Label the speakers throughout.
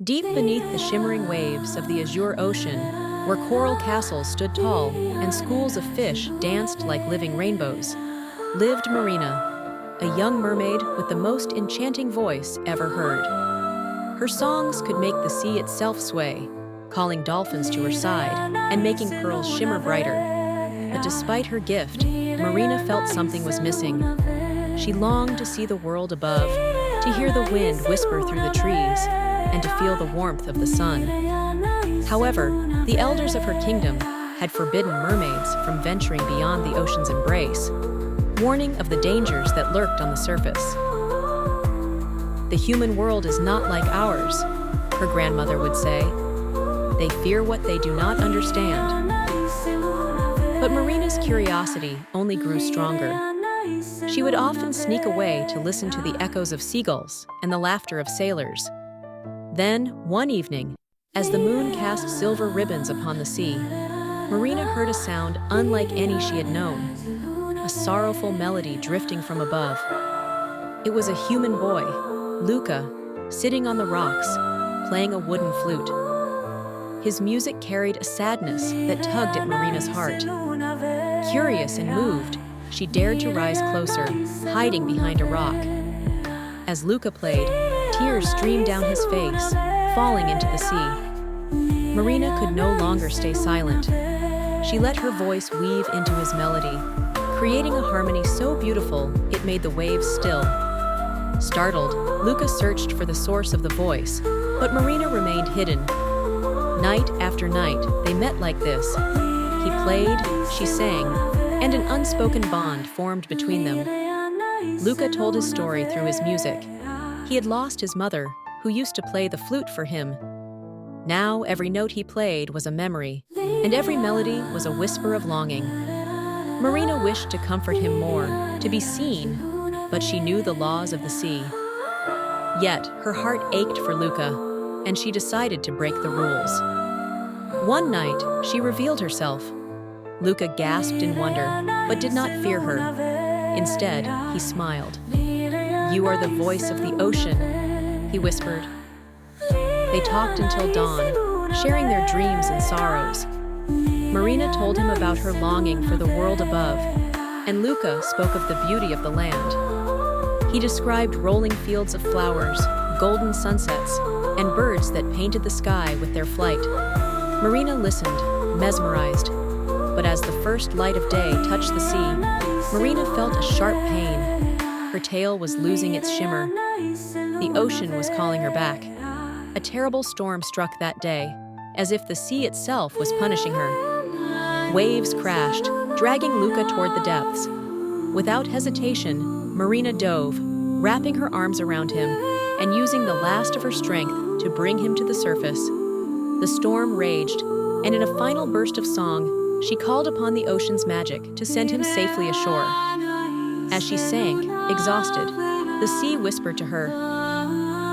Speaker 1: Deep beneath the shimmering waves of the Azure Ocean, where coral castles stood tall and schools of fish danced like living rainbows, lived Marina, a young mermaid with the most enchanting voice ever heard. Her songs could make the sea itself sway, calling dolphins to her side and making pearls shimmer brighter. But despite her gift, Marina felt something was missing. She longed to see the world above, to hear the wind whisper through the trees, and to feel the warmth of the sun. However, the elders of her kingdom had forbidden mermaids from venturing beyond the ocean's embrace, warning of the dangers that lurked on the surface. The human world is not like ours, her grandmother would say. They fear what they do not understand. But Marina's curiosity only grew stronger. She would often sneak away to listen to the echoes of seagulls and the laughter of sailors. Then, one evening, as the moon cast silver ribbons upon the sea, Marina heard a sound unlike any she had known, a sorrowful melody drifting from above. It was a human boy, Luka, sitting on the rocks, playing a wooden flute. His music carried a sadness that tugged at Marina's heart. Curious and moved, she dared to rise closer, hiding behind a rock. As Luka played, tears streamed down his face, falling into the sea. Marina could no longer stay silent. She let her voice weave into his melody, creating a harmony so beautiful it made the waves still. Startled, Luka searched for the source of the voice, but Marina remained hidden. Night after night, they met like this. He played, she sang, and an unspoken bond formed between them. Luka told his story through his music. He had lost his mother, who used to play the flute for him. Now every note he played was a memory, and every melody was a whisper of longing. Marina wished to comfort him more, to be seen, but she knew the laws of the sea. Yet her heart ached for Luka, and she decided to break the rules. One night, she revealed herself. Luka gasped in wonder, but did not fear her. Instead, he smiled. "You are the voice of the ocean," he whispered. They talked until dawn, sharing their dreams and sorrows. Marina told him about her longing for the world above, and Luka spoke of the beauty of the land. He described rolling fields of flowers, golden sunsets, and birds that painted the sky with their flight. Marina listened, mesmerized. But as the first light of day touched the sea, Marina felt a sharp pain. Her tail was losing its shimmer. The ocean was calling her back. A terrible storm struck that day, as if the sea itself was punishing her. Waves crashed, dragging Luka toward the depths. Without hesitation, Marina dove, wrapping her arms around him and using the last of her strength to bring him to the surface. The storm raged, and in a final burst of song, she called upon the ocean's magic to send him safely ashore. As she sank, exhausted, the sea whispered to her,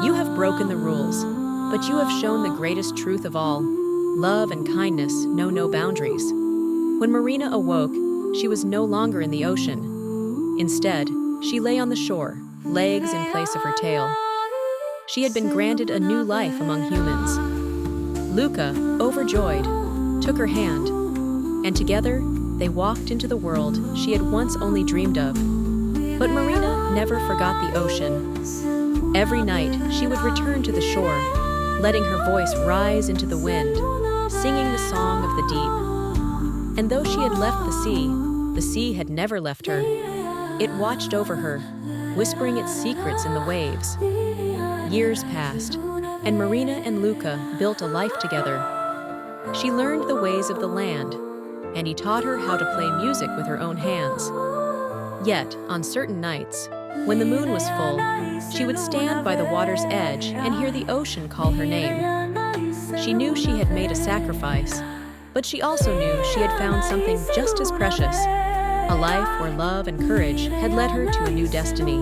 Speaker 1: "You have broken the rules, but you have shown the greatest truth of all. Love and kindness know no boundaries." When Marina awoke, she was no longer in the ocean. Instead, she lay on the shore, legs in place of her tail. She had been granted a new life among humans. Luka, overjoyed, took her hand, and together they walked into the world she had once only dreamed of. But Marina never forgot the ocean. Every night she would return to the shore, letting her voice rise into the wind, singing the song of the deep. And though she had left the sea had never left her. It watched over her, whispering its secrets in the waves. Years passed, and Marina and Luka built a life together. She learned the ways of the land, and he taught her how to play music with her own hands. Yet, on certain nights, when the moon was full, she would stand by the water's edge and hear the ocean call her name. She knew she had made a sacrifice, but she also knew she had found something just as precious, a life where love and courage had led her to a new destiny.